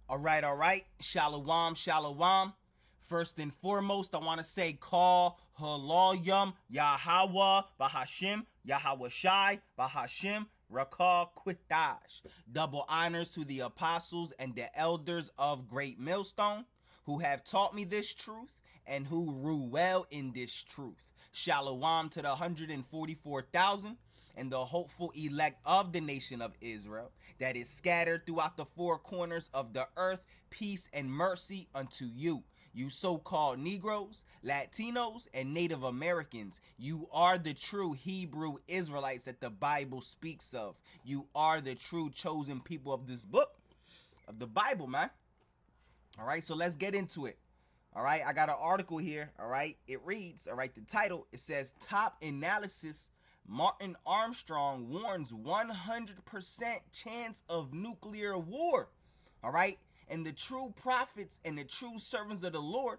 All right. Shalom, shalom. First and foremost, I want to say call halalyum Yahweh Bahashim Yahweh Shai Bahashim Rakah Quitash. Double honors to the apostles and the elders of Great Millstone who have taught me this truth and who rule well in this truth. Shalom to the 144,000 and the hopeful elect of the nation of Israel that is scattered throughout the four corners of the earth. Peace and mercy unto you. You so-called Negroes, Latinos, and Native Americans, you are the true Hebrew Israelites that the Bible speaks of. You are the true chosen people of this book, of the Bible, man. All right, so let's get into it. All right, I got an article here. All right, it reads, all right, the title, it says top analysis, Martin Armstrong warns 100% chance of nuclear war. All right, and the true prophets and the true servants of the Lord,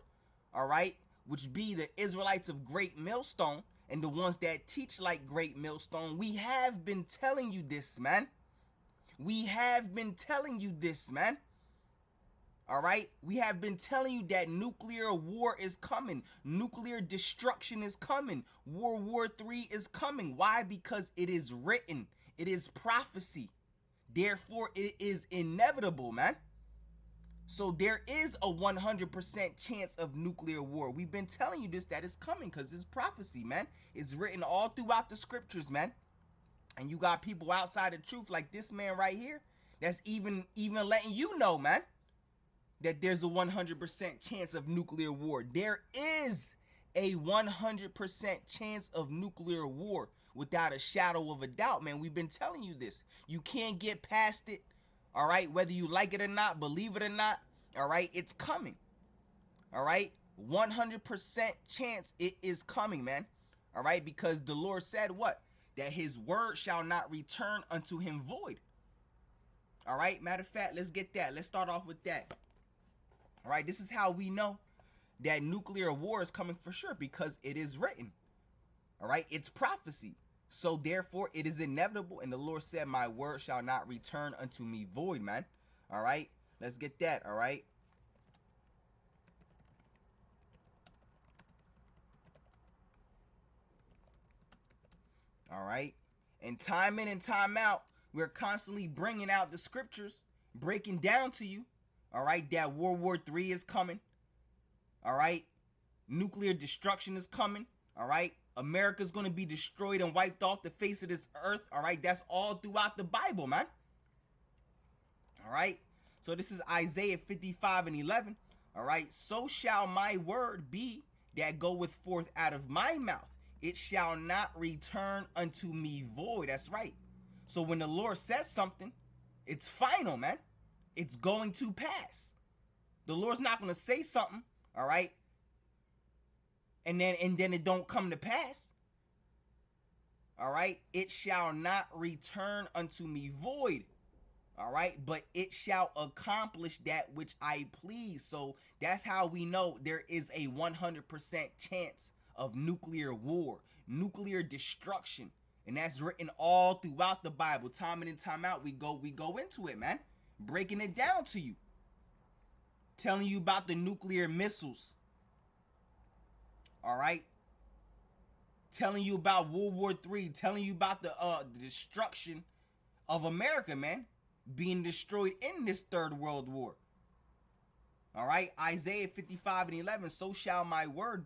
all right, which be the Israelites of Great Millstone and the ones that teach like Great Millstone, we have been telling you this, man. We have been telling you this, man. All right, we have been telling you that nuclear war is coming. Nuclear destruction is coming. World War III is coming. Why? Because it is written. It is prophecy. Therefore, it is inevitable, man. So there is a 100% chance of nuclear war. We've been telling you this, that it's coming because it's prophecy, man. It's written all throughout the scriptures, man. And you got people outside the truth like this man right here that's even letting you know, man, that there's a 100% chance of nuclear war. There is a 100% chance of nuclear war without a shadow of a doubt, man. We've been telling you this. You can't get past it, all right? Whether you like it or not, believe it or not, all right? It's coming, all right? 100% chance it is coming, man, all right? Because the Lord said what? That his word shall not return unto him void, all right? Matter of fact, let's get that. Let's start off with that. All right, this is how we know that nuclear war is coming for sure, because it is written. All right, it's prophecy. So therefore it is inevitable, and the Lord said, my word shall not return unto me void, man. All right, let's get that. All right. All right. And time in and time out, we're constantly bringing out the scriptures, breaking down to you, all right, that World War III is coming. All right. Nuclear destruction is coming. All right. America's going to be destroyed and wiped off the face of this earth. All right. That's all throughout the Bible, man. All right. So this is Isaiah 55:11. All right. So shall my word be that goeth forth out of my mouth. It shall not return unto me void. That's right. So when the Lord says something, it's final, man. It's going to pass. The Lord's not going to say something, all right, and then it don't come to pass. All right, it shall not return unto me void. All right, but it shall accomplish that which I please. So that's how we know there is a 100% chance of nuclear war, nuclear destruction, and that's written all throughout the Bible. Time in and time out, we go into it, man, breaking it down to you, telling you about the nuclear missiles. All right, telling you about World War III, telling you about the destruction of America, man, being destroyed in this third world war. All right, Isaiah 55:11. So shall my word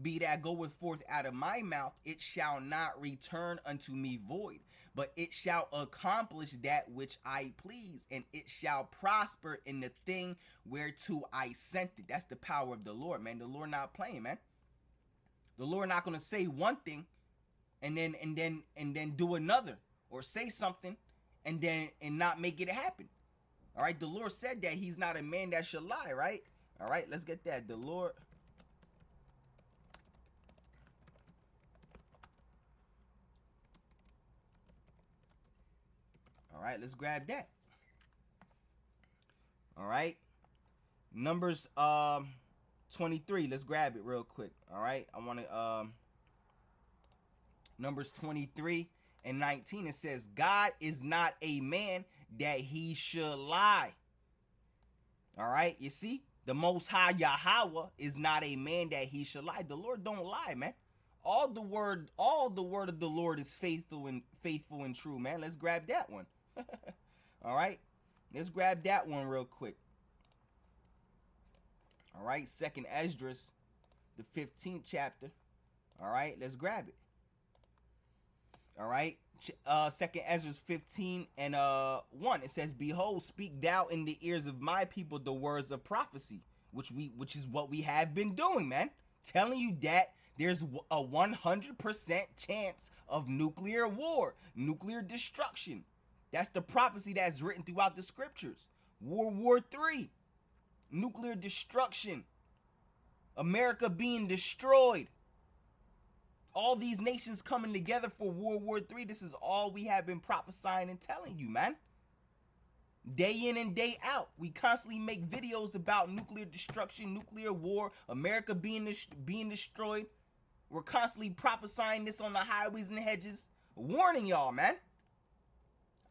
be that goeth forth out of my mouth. It shall not return unto me void, but it shall accomplish that which I please, and it shall prosper in the thing whereto I sent it. That's the power of the Lord, man. The Lord not playing, man. The Lord not going to say one thing and then do another, or say something and not make it happen. All right, the Lord said that he's not a man that should lie, right? All right, let's get that. The Lord. All right, let's grab that. All right, Numbers 23. Let's grab it real quick. All right, I want to Numbers 23:19. It says, God is not a man that he should lie. All right, you see, the Most High Yahweh is not a man that he should lie. The Lord don't lie, man. All the word of the Lord is faithful and true, man. Let's grab that one. All right, let's grab that one real quick. All right, Second Esdras, the 15th chapter. All right, let's grab it. All right, Second Esdras 15 and 1. It says, "Behold, speak thou in the ears of my people the words of prophecy," which is what we have been doing, man. Telling you that there's a 100% chance of nuclear war, nuclear destruction. That's the prophecy that's written throughout the scriptures. World War III, nuclear destruction, America being destroyed. All these nations coming together for World War III. This is all we have been prophesying and telling you, man. Day in and day out, we constantly make videos about nuclear destruction, nuclear war, America being destroyed. We're constantly prophesying this on the highways and hedges, warning y'all, man.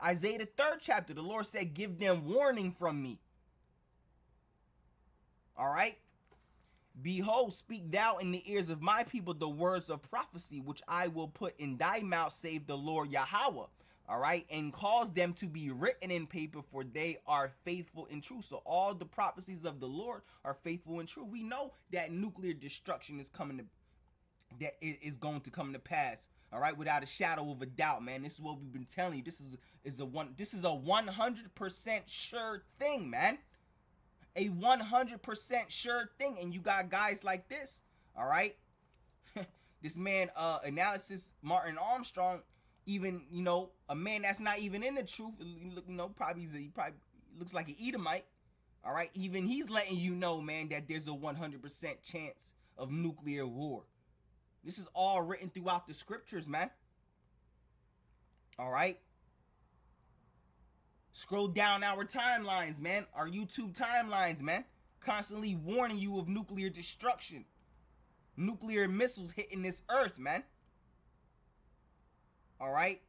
Isaiah the 3rd chapter, the Lord said, "Give them warning from me." All right? "Behold, speak thou in the ears of my people the words of prophecy, which I will put in thy mouth, save the Lord Yahweh." All right, and cause them to be written in paper, for they are faithful and true. So all the prophecies of the Lord are faithful and true. We know that nuclear destruction is going to come to pass. All right, without a shadow of a doubt, man. This is what we've been telling you. This is a 100% sure thing, man. A 100% sure thing. And you got guys like this, all right? This man, Analysis Martin Armstrong, even, a man that's not even in the truth, probably he probably looks like an Edomite, all right? Even he's letting you know, man, that there's a 100% chance of nuclear war. This is all written throughout the scriptures, man. All right? Scroll down our timelines, man. Our YouTube timelines, man. Constantly warning you of nuclear destruction. Nuclear missiles hitting this earth, man. All right?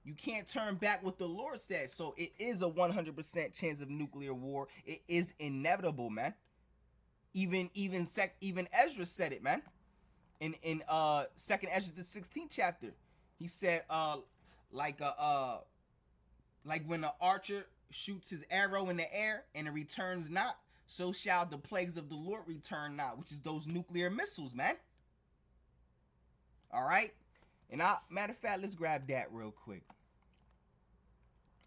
You can't turn back what the Lord says. So it is a 100% chance of nuclear war. It is inevitable, man. Even Ezra said it, man. In Second Ezra, the 16th chapter, he said, like when an archer shoots his arrow in the air and it returns not, so shall the plagues of the Lord return not, which is those nuclear missiles, man. All right? And matter of fact, let's grab that real quick.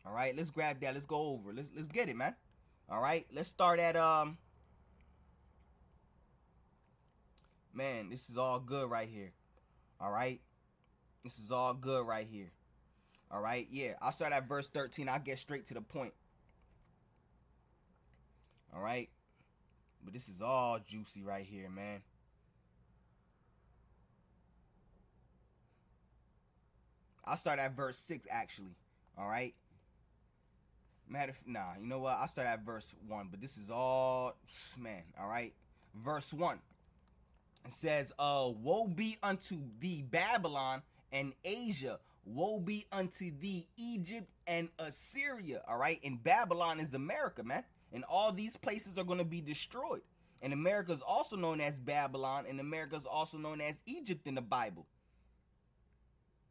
All right, let's grab that. Let's go over. Let's get it, man. All right, let's start at man, this is all good right here. All right, this is all good right here. All right, yeah, I'll start at verse 13. I'll get straight to the point. All right, but this is all juicy right here, man. I'll start at verse 6, actually. All right. You know what? I'll start at verse 1, but this is all, man, all right. Verse 1. It says, "Woe be unto thee, Babylon and Asia. Woe be unto thee, Egypt and Assyria." All right. And Babylon is America, man. And all these places are going to be destroyed. And America is also known as Babylon, and America is also known as Egypt in the Bible.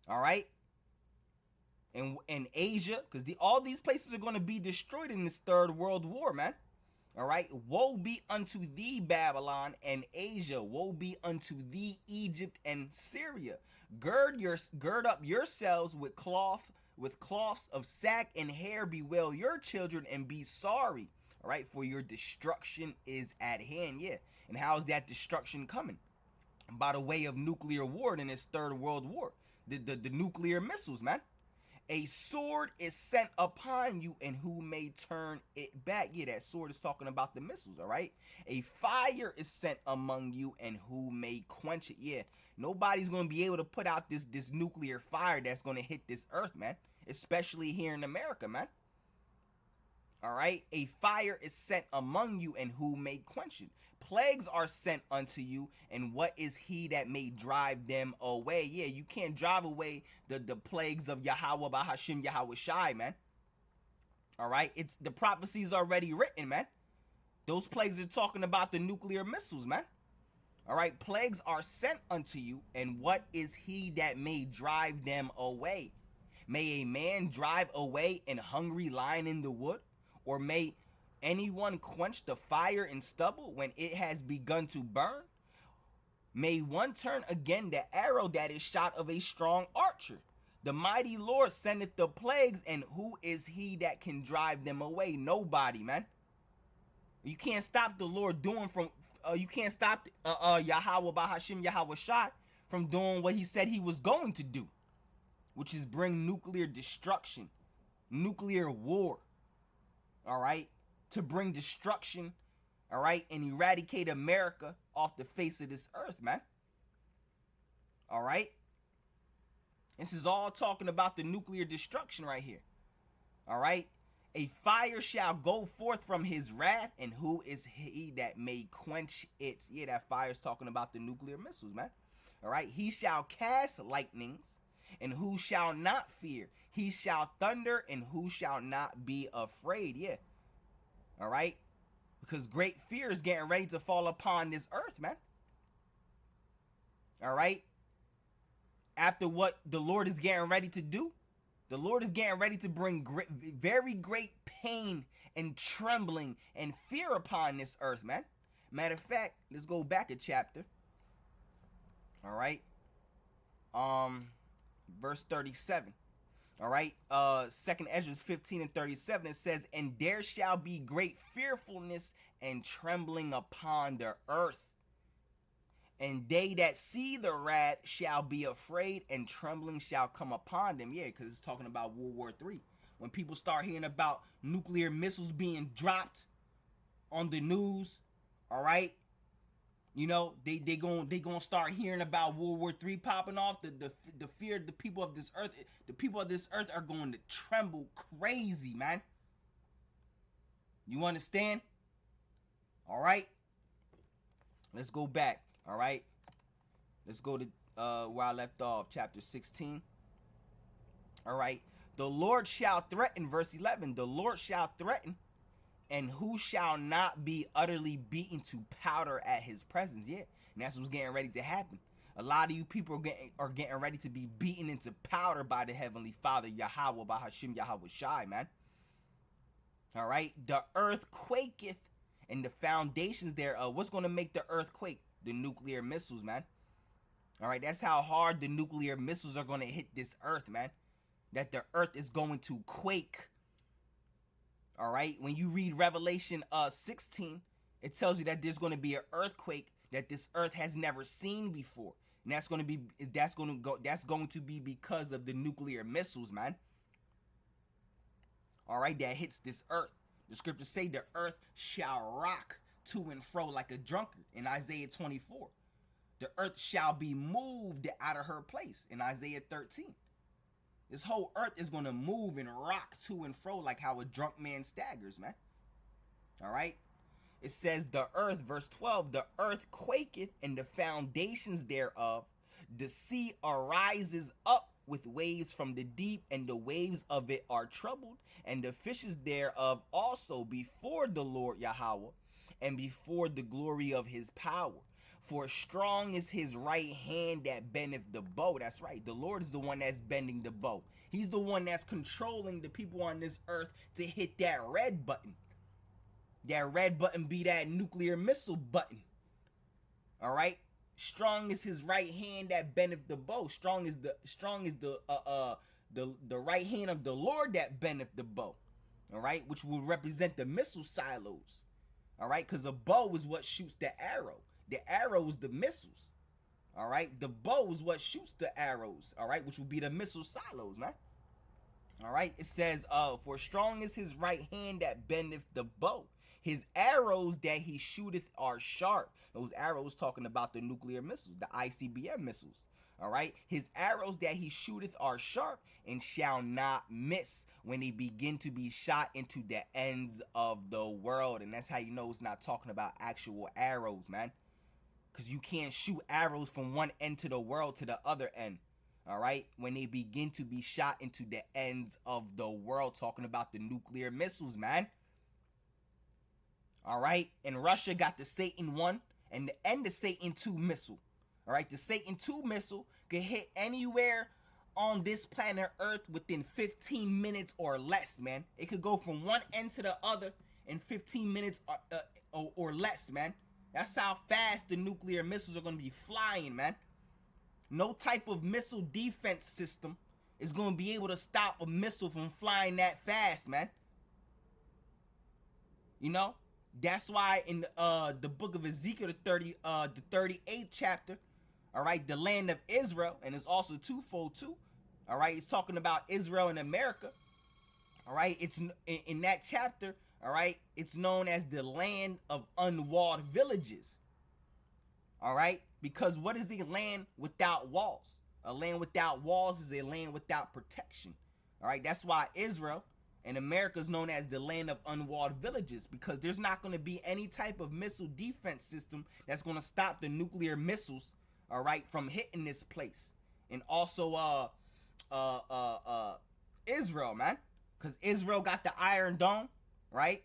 All right. And Asia, because all these places are going to be destroyed in this third world war, man. All right. "Woe be unto thee, Babylon and Asia. Woe be unto thee, Egypt and Syria. Gird up yourselves with cloths of sack and hair. Bewail your children and be sorry. All right, for your destruction is at hand." Yeah. And how is that destruction coming? By the way of nuclear war in this third world war. The nuclear missiles, man. "A sword is sent upon you, and who may turn it back?" Yeah, that sword is talking about the missiles, all right? "A fire is sent among you, and who may quench it?" Yeah, nobody's going to be able to put out this nuclear fire that's going to hit this earth, man. Especially here in America, man. All right? "A fire is sent among you, and who may quench it? Plagues are sent unto you, and what is he that may drive them away?" Yeah, you can't drive away the plagues of Yahweh Bahashim Yahweh Shai, man. All right? It's the prophecy's already written, man. Those plagues are talking about the nuclear missiles, man. All right, plagues are sent unto you, and what is he that may drive them away? May a man drive away an hungry lion in the wood? Or may anyone quench the fire in stubble when it has begun to burn? May one turn again the arrow that is shot of a strong archer? The mighty Lord sendeth the plagues, and who is he that can drive them away? Nobody, man. You can't stop the Lord doing from. You can't stop Yahweh Bahashim Yahweh Shai from doing what he said he was going to do, which is bring nuclear destruction, nuclear war. All right, to bring destruction. All right, and eradicate America off the face of this earth, man. All right. This is all talking about the nuclear destruction right here. All right. A fire shall go forth from his wrath, and who is he that may quench it? Yeah, that fire is talking about the nuclear missiles, man. All right. He shall cast lightnings, and who shall not fear? He shall thunder, and who shall not be afraid? Yeah. All right. Because great fear is getting ready to fall upon this earth, man. All right. After what the Lord is getting ready to do, the Lord is getting ready to bring very great pain and trembling and fear upon this earth, man. Matter of fact, let's go back a chapter. All right. Verse 37. All right. Second Ezra 15 and 37. It says, and there shall be great fearfulness and trembling upon the earth. And they that see the wrath shall be afraid, and trembling shall come upon them. Yeah, because it's talking about World War III. When people start hearing about nuclear missiles being dropped on the news, all right, you know, they gonna start hearing about World War III popping off. The fear of the people of this earth, the people of this earth are going to tremble crazy, man. You understand? All right. Let's go back. All right. Let's go to where I left off, chapter 16. All right. The Lord shall threaten, verse 11. The Lord shall threaten, and who shall not be utterly beaten to powder at his presence? Yeah, and that's what's getting ready to happen. A lot of you people are getting ready to be beaten into powder by the Heavenly Father, Yahweh, by Hashem, Yahweh Shai, man. All right. The earth quaketh, and the foundations thereof. What's going to make the earth quake? The nuclear missiles, man. All right. That's how hard the nuclear missiles are going to hit this earth, man. That the earth is going to quake. All right. When you read Revelation 16, it tells you that there's going to be an earthquake that this earth has never seen before. And that's going to be because of the nuclear missiles, man. All right, that hits this earth. The scriptures say the earth shall rock to and fro like a drunkard in Isaiah 24. The earth shall be moved out of her place in Isaiah 13. This whole earth is going to move and rock to and fro like how a drunk man staggers, man. All right. It says the earth, verse 12, the earth quaketh and the foundations thereof. The sea arises up with waves from the deep, and the waves of it are troubled, and the fishes thereof also before the Lord Yahweh, and before the glory of his power. For strong is his right hand that bendeth the bow. That's right. The Lord is the one that's bending the bow. He's the one that's controlling the people on this earth to hit that red button. That red button be that nuclear missile button. All right. Strong is his right hand that bendeth the bow. Strong is the right hand of the Lord that bendeth the bow. All right, which will represent the missile silos. All right, because a bow is what shoots the arrow. The arrow is the missiles. All right, the bow is what shoots the arrows. All right, which will be the missile silos, man. All right, it says, for strong is his right hand that bendeth the bow. His arrows that he shooteth are sharp. Those arrows talking about the nuclear missiles, the ICBM missiles. All right. His arrows that he shooteth are sharp and shall not miss when they begin to be shot into the ends of the world. And that's how you know it's not talking about actual arrows, man. Because you can't shoot arrows from one end to the world to the other end. All right. When they begin to be shot into the ends of the world, talking about the nuclear missiles, man. All right, and Russia got the Satan 1 and the Satan 2 missile. All right, the Satan 2 missile could hit anywhere on this planet Earth within 15 minutes or less, man. It could go from one end to the other in 15 minutes or less, man. That's how fast the nuclear missiles are going to be flying, man. No type of missile defense system is going to be able to stop a missile from flying that fast, man. You know, that's why in the book of Ezekiel, the 38th chapter, all right, the land of Israel, and it's also twofold too. All right, it's talking about Israel and America. All right, it's in that chapter. All right, it's known as the land of unwalled villages. All right, because what is a land without walls? A land without walls is a land without protection. All right, that's why Israel and America is known as the land of unwalled villages, because there's not going to be any type of missile defense system that's going to stop the nuclear missiles, all right, from hitting this place. And also Israel, man, because Israel got the Iron Dome, right?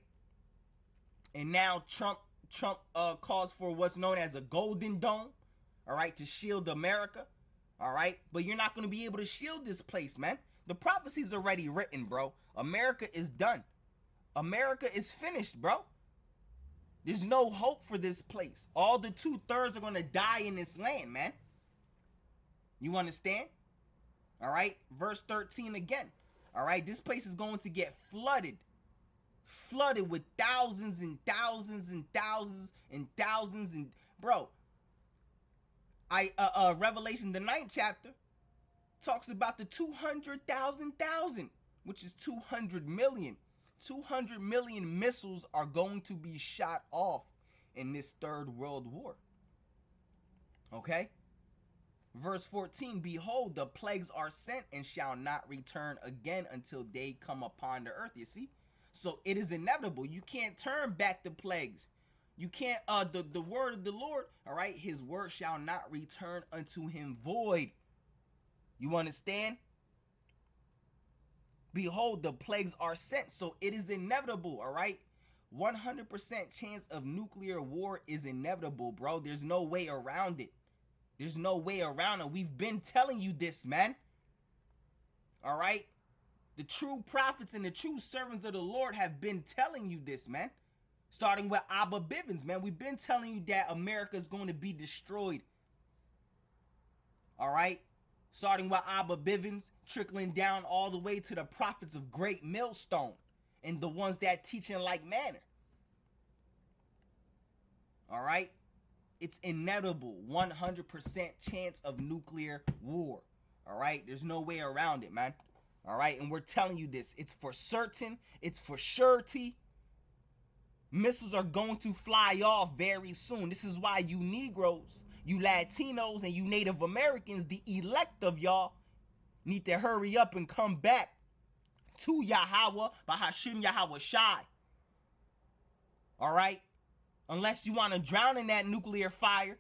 And now Trump calls for what's known as a Golden Dome, all right, to shield America, all right? But you're not going to be able to shield this place, man. The prophecy's already written, bro. America is done. America is finished, bro. There's no hope for this place. All the 2/3 are going to die in this land, man. You understand? All right, verse 13 again. All right, this place is going to get flooded with thousands and thousands and thousands and thousands and bro. Revelation the 9th chapter talks about the 200,000, which is 200 million. 200 million missiles are going to be shot off in this third world war. Okay? Verse 14, behold, the plagues are sent and shall not return again until they come upon the earth. You see? So it is inevitable. You can't turn back the plagues. You can't, the word of the Lord, all right, his word shall not return unto him void. You understand? Behold, the plagues are sent. So it is inevitable, all right? 100% chance of nuclear war is inevitable, bro. There's no way around it. There's no way around it. We've been telling you this, man. All right? The true prophets and the true servants of the Lord have been telling you this, man. Starting with Abba Bivens, man. We've been telling you that America is going to be destroyed. All right? Starting with Abba Bivens, trickling down all the way to the prophets of Great Millstone and the ones that teach in like manner. All right? It's inevitable, 100% chance of nuclear war. All right? There's no way around it, man. All right? And we're telling you this. It's for certain. It's for surety. Missiles are going to fly off very soon. This is why you Negroes, you Latinos, and you Native Americans, the elect of y'all, need to hurry up and come back to Yahweh, Bahashim Yahweh Shai. All right? Unless you want to drown in that nuclear fire.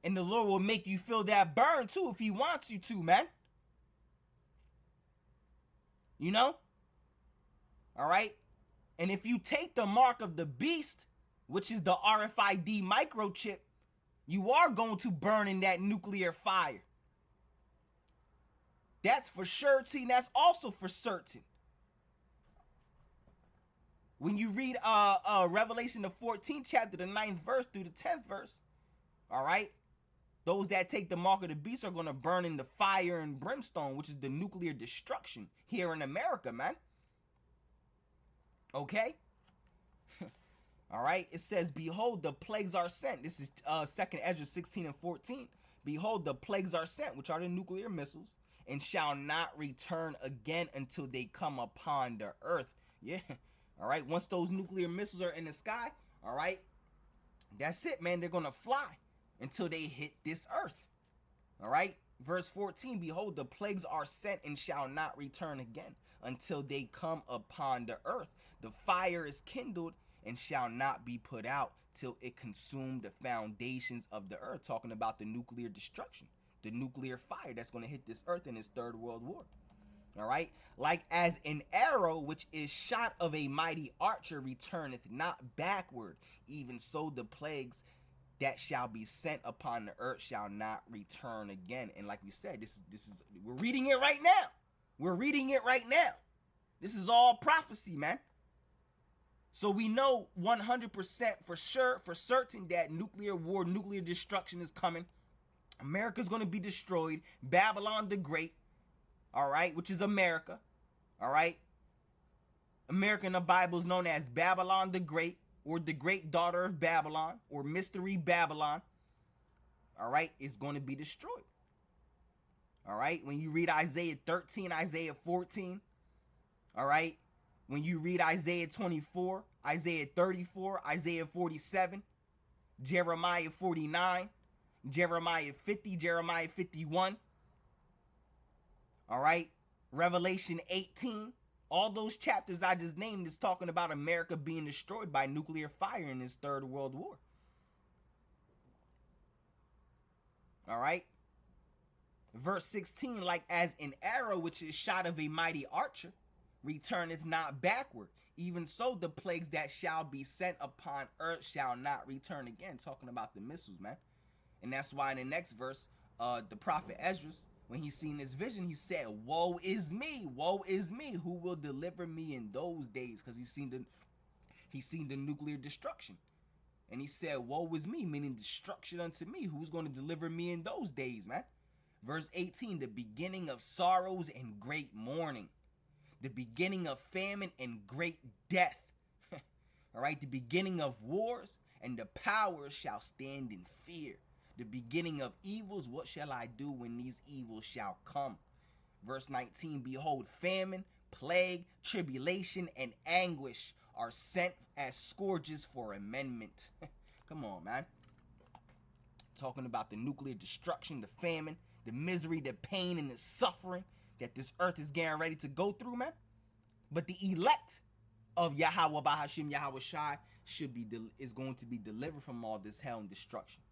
And the Lord will make you feel that burn too if he wants you to, man. You know? All right? And if you take the mark of the beast, which is the RFID microchip, you are going to burn in that nuclear fire. That's for surety, and that's also for certain. When you read Revelation the 14th chapter, the 9th verse through the 10th verse, all right, those that take the mark of the beast are going to burn in the fire and brimstone, which is the nuclear destruction here in America, man. Okay? All right, it says, behold, the plagues are sent. This is 2nd Ezra 16 and 14. Behold, the plagues are sent, which are the nuclear missiles, and shall not return again until they come upon the earth. Yeah. All right, once those nuclear missiles are in the sky, all right, that's it, man. They're going to fly until they hit this earth. All right, verse 14, behold, the plagues are sent and shall not return again until they come upon the earth. The fire is kindled and shall not be put out till it consume the foundations of the earth. Talking about the nuclear destruction, the nuclear fire that's going to hit this earth in this third world war. All right, like as an arrow which is shot of a mighty archer returneth not backward, even so the plagues that shall be sent upon the earth shall not return again. And like we said, this is we're reading it right now. We're reading it right now. This is all prophecy, man. So we know 100% for sure, for certain, that nuclear war, nuclear destruction is coming. America's going to be destroyed. Babylon the Great, all right, which is America, all right. America in the Bible is known as Babylon the Great, or the great daughter of Babylon, or Mystery Babylon, all right, is going to be destroyed. All right, when you read Isaiah 13, Isaiah 14, all right, when you read Isaiah 24, Isaiah 34, Isaiah 47, Jeremiah 49, Jeremiah 50, Jeremiah 51, all right, Revelation 18, all those chapters I just named is talking about America being destroyed by nuclear fire in this third world war. All right. Verse 16, like as an arrow which is shot of a mighty archer, returneth not backward, even so the plagues that shall be sent upon earth shall not return again. Talking about the missiles, man. And that's why in the next verse, the prophet Esdras, when he seen this vision, he said, woe is me, who will deliver me in those days? Because he seen the nuclear destruction. And he said, woe is me, meaning destruction unto me. Who's going to deliver me in those days, man? Verse 18, the beginning of sorrows and great mourning, the beginning of famine and great death. All right, the beginning of wars, and the powers shall stand in fear. The beginning of evils, what shall I do when these evils shall come? Verse 19, behold, famine, plague, tribulation, and anguish are sent as scourges for amendment. Come on, man. Talking about the nuclear destruction, the famine, the misery, the pain, and the suffering that this earth is getting ready to go through, man. But the elect of Yahweh Bahashim Yahweh Shai is going to be delivered from all this hell and destruction.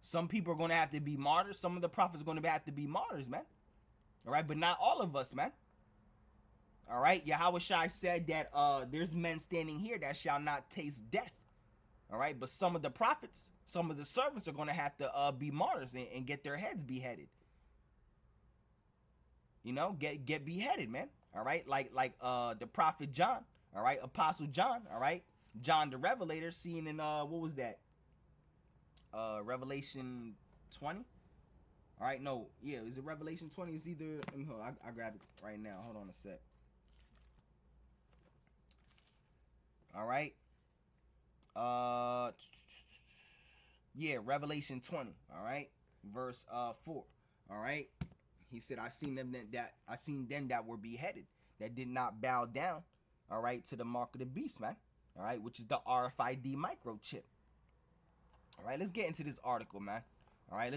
Some people are going to have to be martyrs. Some of the prophets are going to have to be martyrs, man. All right, but not all of us, man. All right, Yahweh Shai said that there's men standing here that shall not taste death. All right, but some of the prophets, some of the servants are going to have to be martyrs and get their heads beheaded. You know, get beheaded, man. All right, like the prophet John. All right, Apostle John. All right, John the Revelator, seen in what was that? Revelation 20. All right, no, yeah, is it Revelation 20? It's either. I grab it right now. Hold on a sec. All right. Yeah, Revelation 20. All right, verse 4. All right. He said, I seen them that were beheaded, that did not bow down, all right, to the mark of the beast, man. All right, which is the RFID microchip. All right, let's get into this article, man. All right,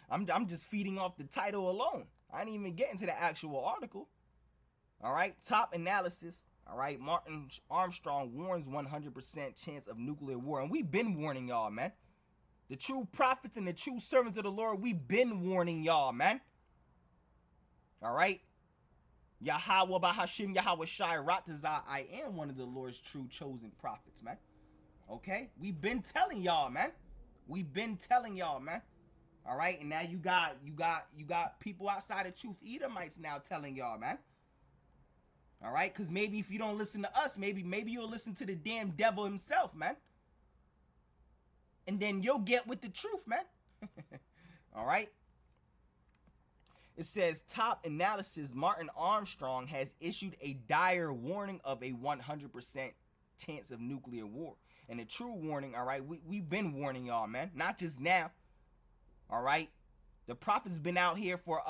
I'm just feeding off the title alone. I ain't even getting to the actual article. All right, top analysis. All right, Martin Armstrong warns 100% chance of nuclear war. And we've been warning y'all, man. The true prophets and the true servants of the Lord, we've been warning y'all, man. All right. Yahweh Bahashim Yahweh Shai Ratazah, I am one of the Lord's true chosen prophets, man. Okay? We've been telling y'all, man. We've been telling y'all, man. All right? And now you got people outside of Truth Edomites now telling y'all, man. All right? Because maybe if you don't listen to us, maybe you'll listen to the damn devil himself, man. And then you'll get with the truth, man. All right? It says, top analysis, Martin Armstrong has issued a dire warning of a 100% chance of nuclear war. And a true warning, all right, we've been warning y'all, man. Not just now, all right? The prophet's been out here for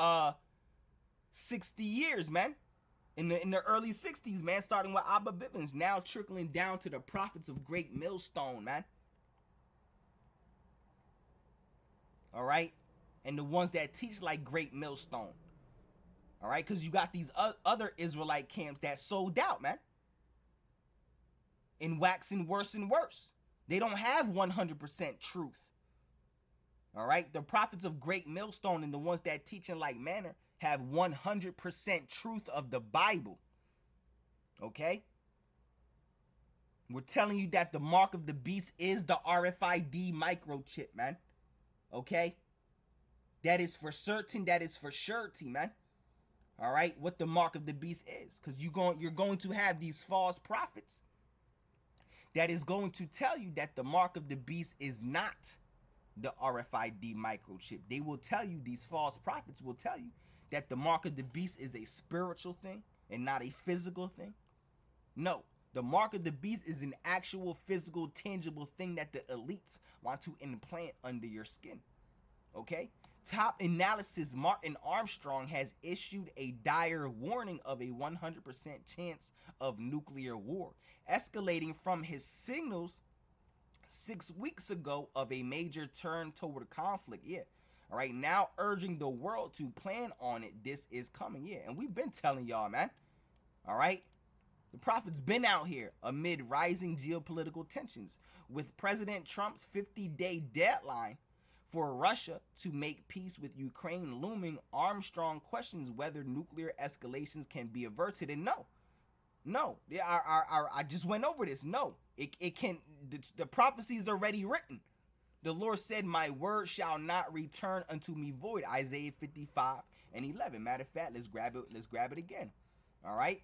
60 years, man. In the early 60s, man, starting with Abba Bivens, now trickling down to the prophets of Great Millstone, man. All right? And the ones that teach like Great Millstone. All right? Because you got these other Israelite camps that sold out, man. And waxing worse and worse. They don't have 100% truth. All right? The prophets of Great Millstone and the ones that teach in like manner have 100% truth of the Bible. Okay? We're telling you that the mark of the beast is the RFID microchip, man. Okay? That is for certain. That is for surety, man. All right? What the mark of the beast is. Because you're going to have these false prophets that is going to tell you that the mark of the beast is not the RFID microchip. They will tell you, these false prophets will tell you, that the mark of the beast is a spiritual thing and not a physical thing. No, the mark of the beast is an actual physical, tangible thing that the elites want to implant under your skin. Okay? Top analysis Martin Armstrong has issued a dire warning of a 100% chance of nuclear war, escalating from his signals 6 weeks ago of a major turn toward conflict. Yeah. All right. Now urging the world to plan on it. This is coming. Yeah. And we've been telling y'all, man. All right. The prophet's been out here amid rising geopolitical tensions, with President Trump's 50-day deadline for Russia to make peace with Ukraine looming. Armstrong questions whether nuclear escalations can be averted. And no, I just went over this. No, it can. The prophecy is already written. The Lord said, "My word shall not return unto me void." Isaiah 55:11. Matter of fact, let's grab it. Let's grab it again. All right.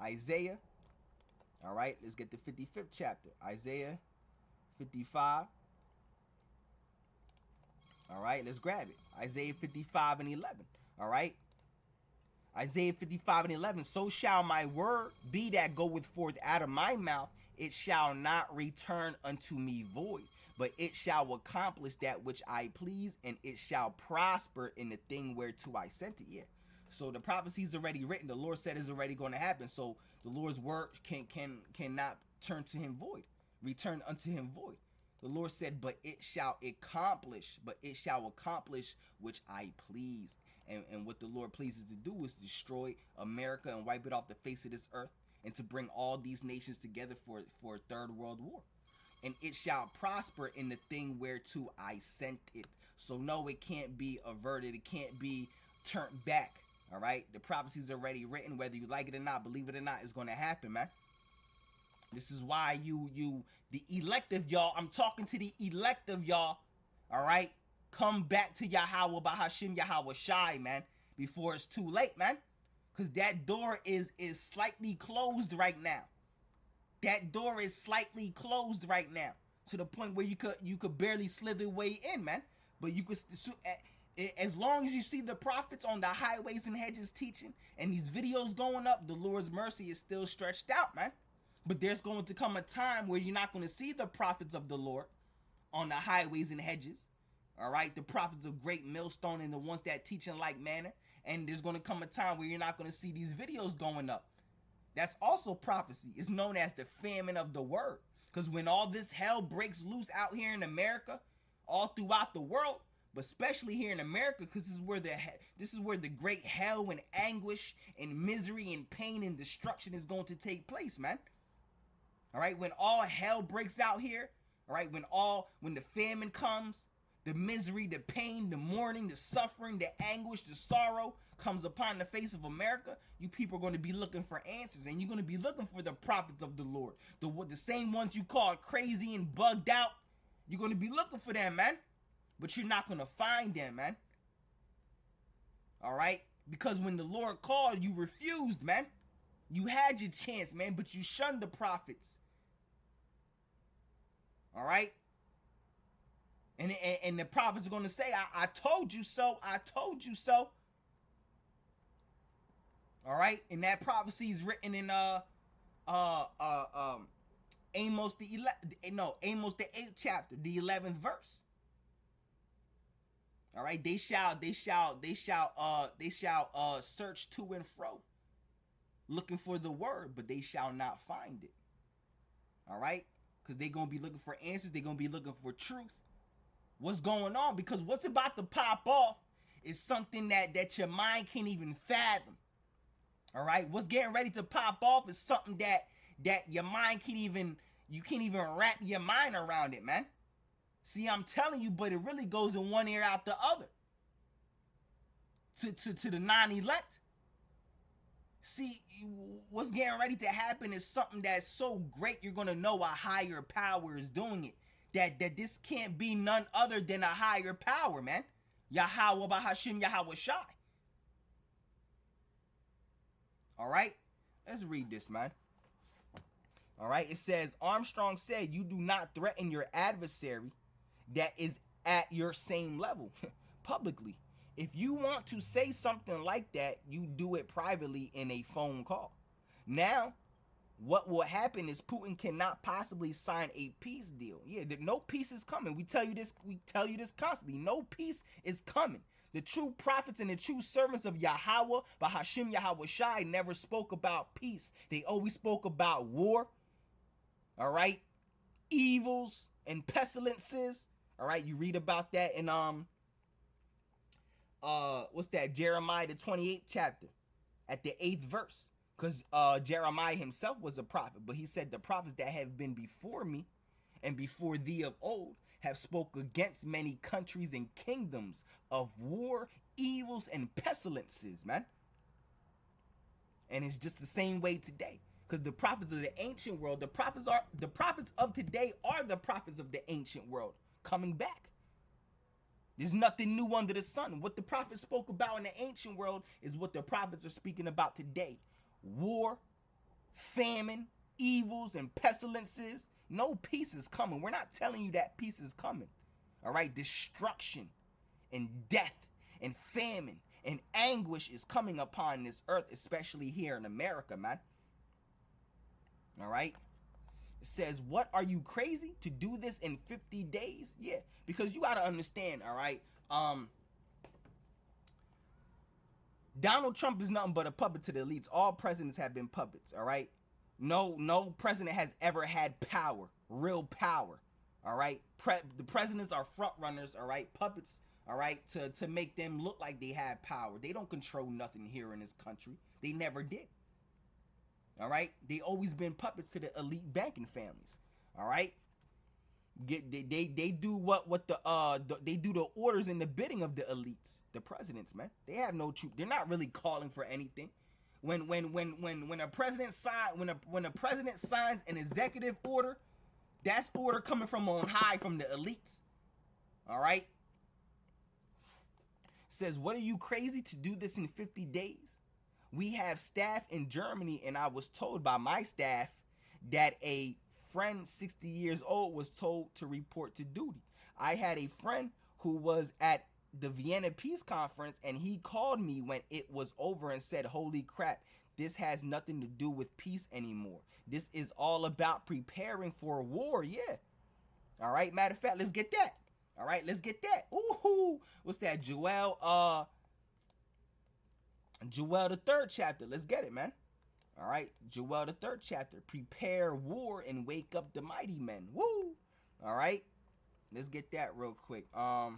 Isaiah. All right. Let's get the 55th chapter. Isaiah 55. All right. Let's grab it. Isaiah 55:11. All right. Isaiah 55:11. So shall my word be that goeth forth out of my mouth. It shall not return unto me void, but it shall accomplish that which I please, and it shall prosper in the thing whereto I sent it. Yeah. So the prophecy is already written. The Lord said it's already going to happen. So the Lord's word cannot turn to him void, return unto him void. The Lord said, but it shall accomplish which I please. And what the Lord pleases to do is destroy America and wipe it off the face of this earth, and to bring all these nations together for a third world war. And it shall prosper in the thing whereto I sent it. So no, it can't be averted. It can't be turned back. All right. The prophecy is already written. Whether you like it or not, believe it or not, it's going to happen, man. This is why the elect of y'all, I'm talking to the elect of y'all. All right. Come back to Yahweh Bahashim Yahweh Shai, man, before it's too late, man. Because that door is slightly closed right now. That door is slightly closed right now, to the point where you could barely slither way in, man. But you could, as long as you see the prophets on the highways and hedges teaching, and these videos going up, the Lord's mercy is still stretched out, man. But there's going to come a time where you're not going to see the prophets of the Lord on the highways and hedges. All right, the prophets of Great Millstone and the ones that teach in like manner. And there's going to come a time where you're not going to see these videos going up. That's also prophecy. It's known as the famine of the word. Because when all this hell breaks loose out here in America, all throughout the world, but especially here in America, because this is where the great hell and anguish and misery and pain and destruction is going to take place, man. All right, when all hell breaks out here, all right, when the famine comes, the misery, the pain, the mourning, the suffering, the anguish, the sorrow comes upon the face of America, you people are going to be looking for answers, and you're going to be looking for the prophets of the Lord. The same ones you call crazy and bugged out, you're going to be looking for them, man. But you're not going to find them, man. All right? Because when the Lord called, you refused, man. You had your chance, man, but you shunned the prophets. All right? And the prophets are going to say, I told you so. I told you so. All right? And that prophecy is written in Amos the 8th chapter, the 11th verse. All right? They shall search to and fro, looking for the word, but they shall not find it. All right? Because they're going to be looking for answers. They're going to be looking for truth. What's going on? Because what's about to pop off is something that your mind can't even fathom. All right? What's getting ready to pop off is something that your mind can't even wrap your mind around it, man. See, I'm telling you, but it really goes in one ear out the other. to the non-elect. See, what's getting ready to happen is something that's so great you're gonna know a higher power is doing it. That this can't be none other than a higher power, man. Yahweh Bahashim Yahweh Shai. Alright? Let's read this, man. Alright, it says, Armstrong said, you do not threaten your adversary that is at your same level publicly. If you want to say something like that, you do it privately in a phone call. Now, what will happen is Putin cannot possibly sign a peace deal. Yeah, no peace is coming. We tell you this constantly. No peace is coming. The true prophets and the true servants of Yahweh, Bahashim Yahweh Shai, never spoke about peace. They always spoke about war. All right? Evils and pestilences. All right, you read about that in what's that? Jeremiah the 28th chapter at the 8th verse. Because Jeremiah himself was a prophet, but he said the prophets that have been before me and before thee of old have spoke against many countries and kingdoms of war, evils, and pestilences, man. And it's just the same way today. Because the prophets of the ancient world, the prophets of today are the prophets of the ancient world coming back. There's nothing new under the sun. What the prophets spoke about in the ancient world is what the prophets are speaking about today. War, famine, evils, and pestilences. No peace is coming. We're not telling you that peace is coming. All right? Destruction and death and famine and anguish is coming upon this earth, especially here in America, man. All right? It says, what, are you crazy to do this in 50 days? Yeah, because you got to understand, all right? Donald Trump is nothing but a puppet to the elites. All presidents have been puppets, all right? No president has ever had power, real power, all right? The presidents are front runners, all right? Puppets, all right, to make them look like they have power. They don't control nothing here in this country. They never did. All right, they always been puppets to the elite banking families. All right, they do what they do the orders and the bidding of the elites, the presidents, man. They have no truth. They're not really calling for anything. When a president signs an executive order, that's order coming from on high from the elites. All right. Says, what, are you crazy to do this in 50 days? We have staff in Germany, and I was told by my staff that a friend 60 years old was told to report to duty. I had a friend who was at the Vienna Peace Conference, and he called me when it was over and said, holy crap, this has nothing to do with peace anymore. This is all about preparing for a war. Yeah. All right. Matter of fact, let's get that. All right. Let's get that. Ooh, what's that? Joel, the 3rd chapter. Let's get it, man. All right. Joel, the 3rd chapter. Prepare war and wake up the mighty men. Woo. All right. Let's get that real quick. Oh,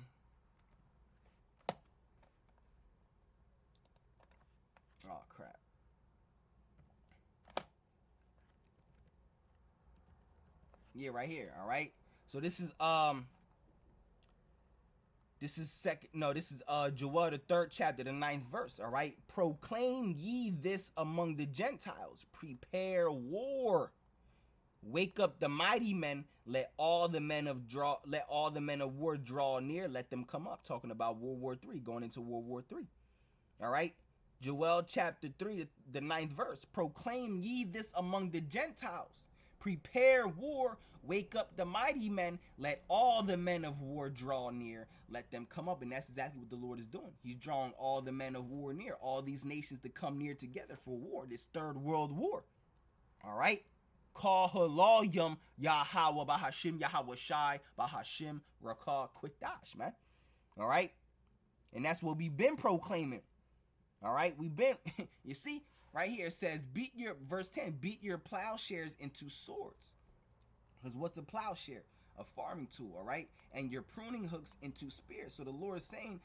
crap. Yeah, right here. All right. So this is Joel the 3rd chapter, the 9th verse. All right. Proclaim ye this among the Gentiles. Prepare war. Wake up the mighty men. Let all the men of war draw near. Let them come up. Talking about World War III, going into World War III. All right. Joel chapter 3, the 9th verse. Proclaim ye this among the Gentiles. Prepare war, wake up the mighty men, let all the men of war draw near, let them come up. And that's exactly what the Lord is doing. He's drawing all the men of war near, all these nations to come near together for war, this 3rd world war. All right. Call Halalyam Yahweh Bahashim Yahweh Shai Bahashim Rakah Quitash, man. All right. And that's what we've been proclaiming. All right. We've been, you see, right here it says, verse 10, beat your plowshares into swords. Because what's a plowshare? A farming tool, all right? And your pruning hooks into spears. So the Lord is saying,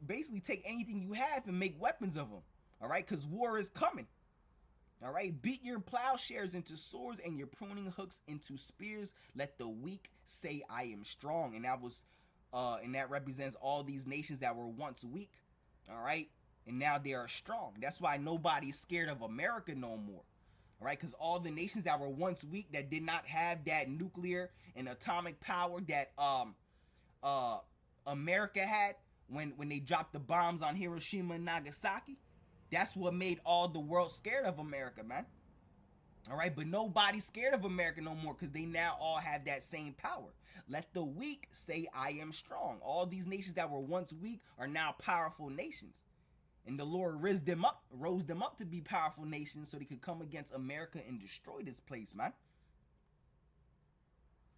basically take anything you have and make weapons of them, all right? Because war is coming, all right? Beat your plowshares into swords and your pruning hooks into spears. Let the weak say, I am strong. And that represents all these nations that were once weak. All right. And now they are strong. That's why nobody's scared of America no more. All right. Because all the nations that were once weak, that did not have that nuclear and atomic power that uh America had when they dropped the bombs on Hiroshima and Nagasaki, that's what made all the world scared of America, man. All right, but nobody's scared of America no more because they now all have that same power. Let the weak say, I am strong. All these nations that were once weak are now powerful nations. And the Lord rose them up to be powerful nations so they could come against America and destroy this place, man.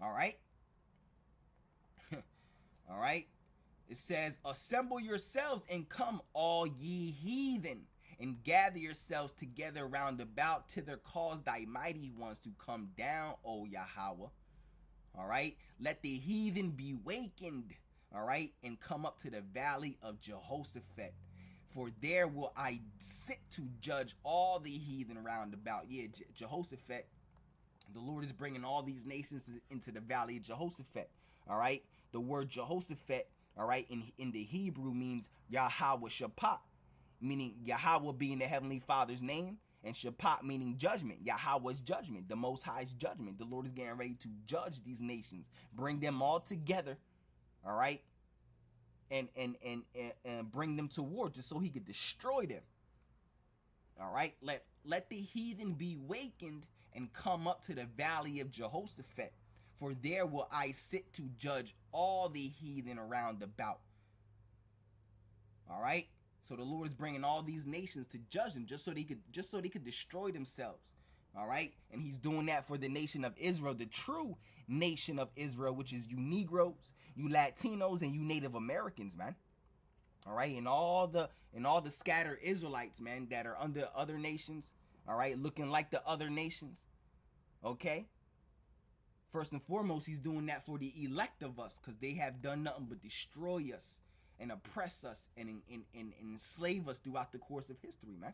All right. All right. It says, assemble yourselves and come, all ye heathen, and gather yourselves together round about, thither cause thy mighty ones to come down, O Yahweh. All right. Let the heathen be wakened. All right. And come up to the valley of Jehoshaphat. For there will I sit to judge all the heathen round about. Yeah, Jehoshaphat. The Lord is bringing all these nations into the valley of Jehoshaphat. All right. The word Jehoshaphat, all right, in the Hebrew means Yahweh Shaphat, meaning Yahweh being the Heavenly Father's name, and Shaphat meaning judgment. Yahweh's judgment, the Most High's judgment. The Lord is getting ready to judge these nations, bring them all together, all right, and bring them to war just so he could destroy them. All right, let the heathen be wakened and come up to the valley of Jehoshaphat. For there will I sit to judge all the heathen around about. All right. So the Lord is bringing all these nations to judge them, just so they could destroy themselves. All right. And He's doing that for the nation of Israel, the true nation of Israel, which is you Negroes, you Latinos, and you Native Americans, man. All right. And all the scattered Israelites, man, that are under other nations. All right. Looking like the other nations. Okay. First and foremost, He's doing that for the elect of us, because they have done nothing but destroy us and oppress us and enslave us throughout the course of history, man.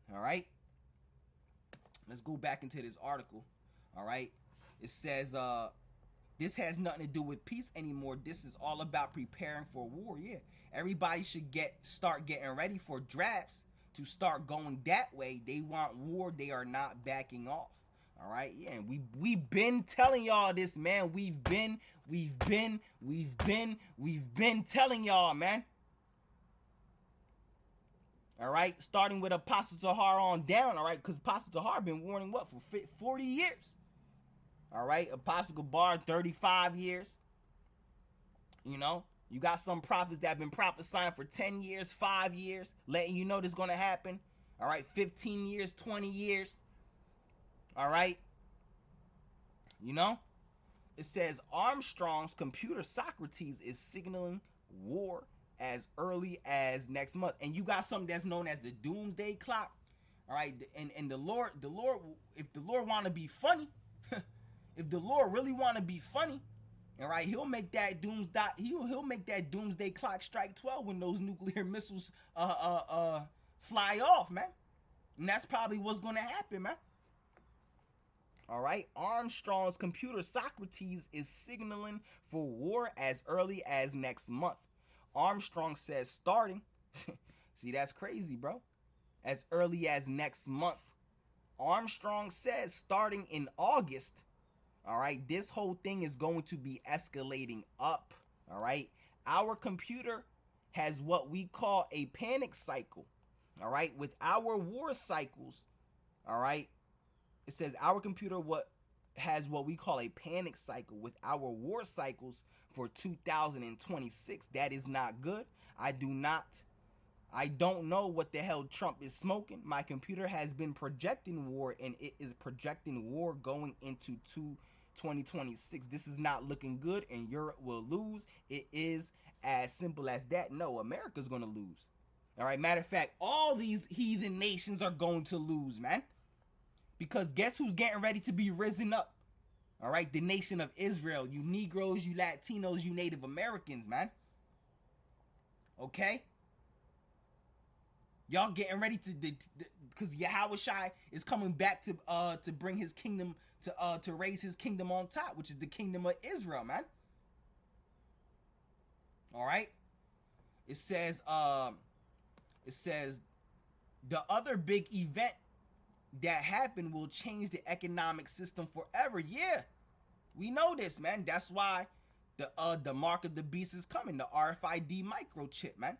All right. Let's go back into this article. All right. It says, this has nothing to do with peace anymore. This is all about preparing for war. Yeah. Everybody should start getting ready for drafts to start going that way. They want war. They are not backing off. All right, yeah, and we've been telling y'all this, man. We've been telling y'all, man. All right, starting with Apostle Tahar on down. All right, because Apostle Tahar been warning what for 40 years. All right, Apostle Gabar 35 years. You know, you got some prophets that have been prophesying for 10 years, 5 years, letting you know this is gonna happen. All right, 15 years, 20 years. All right. You know, it says Armstrong's computer Socrates is signaling war as early as next month. And you got something that's known as the doomsday clock. All right. And the Lord, if the Lord want to be funny, if the Lord really want to be funny, all right, he'll make that he'll make that doomsday clock strike 12 when those nuclear missiles fly off, man. And that's probably what's going to happen, man. All right, Armstrong's computer Socrates is signaling for war as early as next month. Armstrong says starting, see, that's crazy, bro. As early as next month. Armstrong says starting in August, all right, this whole thing is going to be escalating up, all right? Our computer has what we call a panic cycle, all right? With our war cycles, all right? It says our computer has what we call a panic cycle with our war cycles for 2026. That is not good. I don't know what the hell Trump is smoking. My computer has been projecting war, and it is projecting war going into 2026. This is not looking good, and Europe will lose. It is as simple as that. No, America's going to lose. All right. Matter of fact, all these heathen nations are going to lose, man. Because guess who's getting ready to be risen up? All right, the nation of Israel. You Negroes, you Latinos, you Native Americans, man. Okay? Y'all getting ready to because Yahweh Shai is coming back to bring his kingdom to raise his kingdom on top, which is the kingdom of Israel, man. All right? It says it says the other big event that happened will change the economic system forever. Yeah, we know this, man. That's why the mark of the beast is coming, the RFID microchip, man.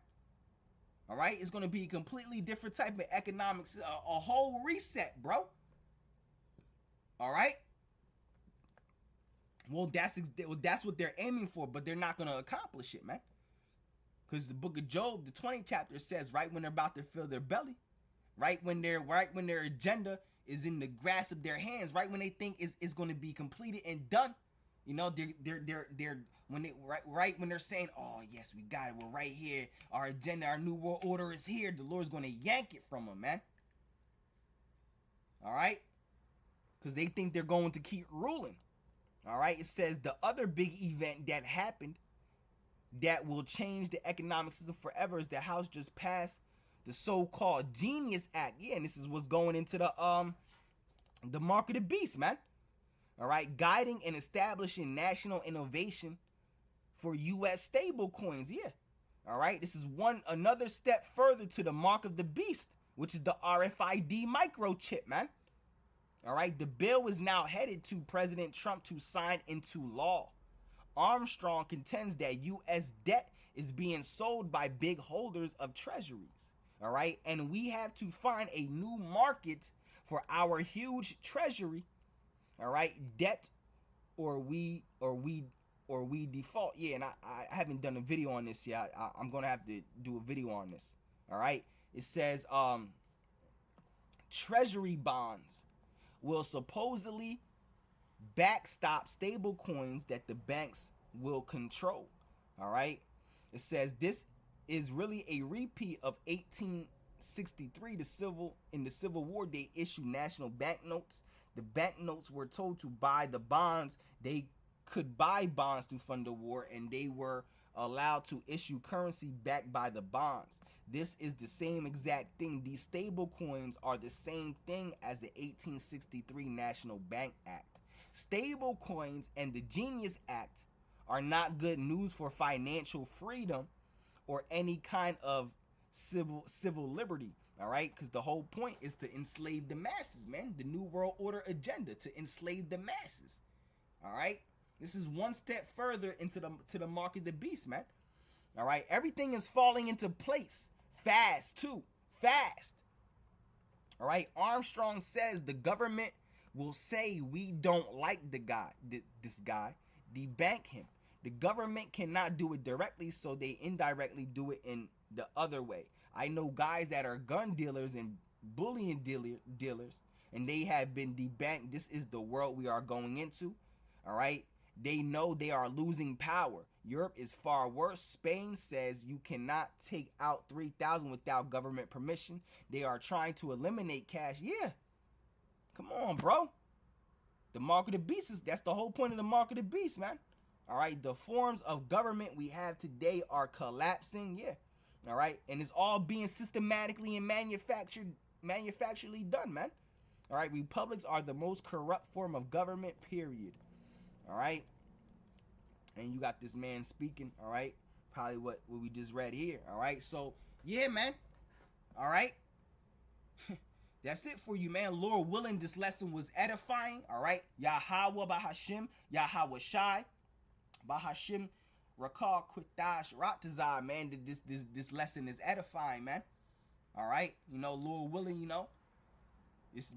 All right, it's gonna be a completely different type of economics, a whole reset, bro. All right. Well, that's what they're aiming for, but they're not gonna accomplish it, man. Because the book of Job, the 20th chapter says, right when they're about to fill their belly, right when their agenda is in the grasp of their hands, right when they think is going to be completed and done, you know, they're when they right when they're saying, oh yes, we got it, we're right here, our agenda, our new world order is here, the Lord's going to yank it from them, man. All right, because they think they're going to keep ruling. All right, it says the other big event that happened that will change the economic system forever is the House just passed the so-called Genius Act. Yeah, and this is what's going into the mark of the beast, man. All right, guiding and establishing national innovation for U.S. stable coins. Yeah, all right, this is another step further to the mark of the beast, which is the RFID microchip, man. All right, the bill is now headed to President Trump to sign into law. Armstrong contends that U.S. debt is being sold by big holders of treasuries. All right, and we have to find a new market for our huge treasury. All right, debt, or we default. Yeah, and I haven't done a video on this yet. I'm gonna have to do a video on this. All right, it says treasury bonds will supposedly backstop stable coins that the banks will control. All right, it says this is really a repeat of 1863. In the Civil War, they issued national banknotes. The banknotes were told to buy the bonds. They could buy bonds to fund the war, and they were allowed to issue currency backed by the bonds. This is the same exact thing. These stable coins are the same thing as the 1863 National Bank Act. Stable coins and the Genius Act are not good news for financial freedom or any kind of civil liberty. All right, because the whole point is to enslave the masses, man. The New World Order agenda, to enslave the masses. All right, this is one step further into the mark of the beast, man. All right, everything is falling into place fast too, fast. All right, Armstrong says the government will say we don't like this guy, debank him. The government cannot do it directly, so they indirectly do it in the other way. I know guys that are gun dealers and bullion dealers, and they have been debanked. This is the world we are going into. All right, they know they are losing power. Europe is far worse. Spain says you cannot take out 3,000 without government permission. They are trying to eliminate cash. Yeah, come on, bro. The mark of the beast that's the whole point of the mark of the beast, man. All right, the forms of government we have today are collapsing. Yeah, all right, and it's all being systematically and manufacturally done, man. All right, republics are the most corrupt form of government, period. All right, and you got this man speaking. All right, probably what we just read here. All right, so yeah, man. All right. That's it for you, man. Lord willing, this lesson was edifying. All right. Yahweh Bahashim, Yahweh Shai, Bahashim, Rakal Quitash Ratazai, man. This lesson is edifying, man. All right. You know, Lord willing, you know. It's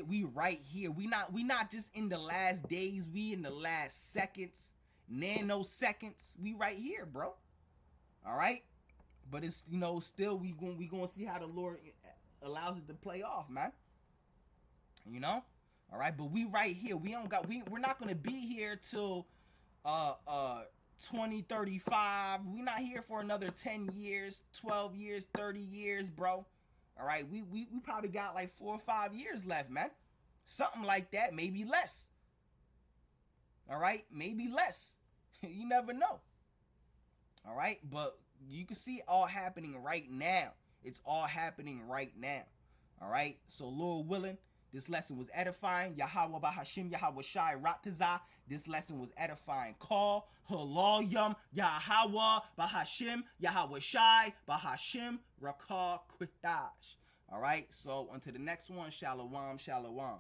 we right here. We not just in the last days, we in the last seconds, nanoseconds. We right here, bro. All right. But it's, you know, still we gonna see how the Lord allows it to play off, man. You know? All right, but we right here. We're not going to be here till 2035. We're not here for another 10 years, 12 years, 30 years, bro. All right, we probably got like 4 or 5 years left, man. Something like that, maybe less. All right, maybe less. You never know. All right, but you can see it all happening right now. It's all happening right now. All right. So Lord willing, This lesson was edifying. Yahweh Bahashim Yahweh Shai Ratazah. This lesson was edifying. Call Halalyam Yahweh Bahashim Yahweh Shai Bahashim Rakah Quitash. All right, so on to the next one. Shalom, shalom.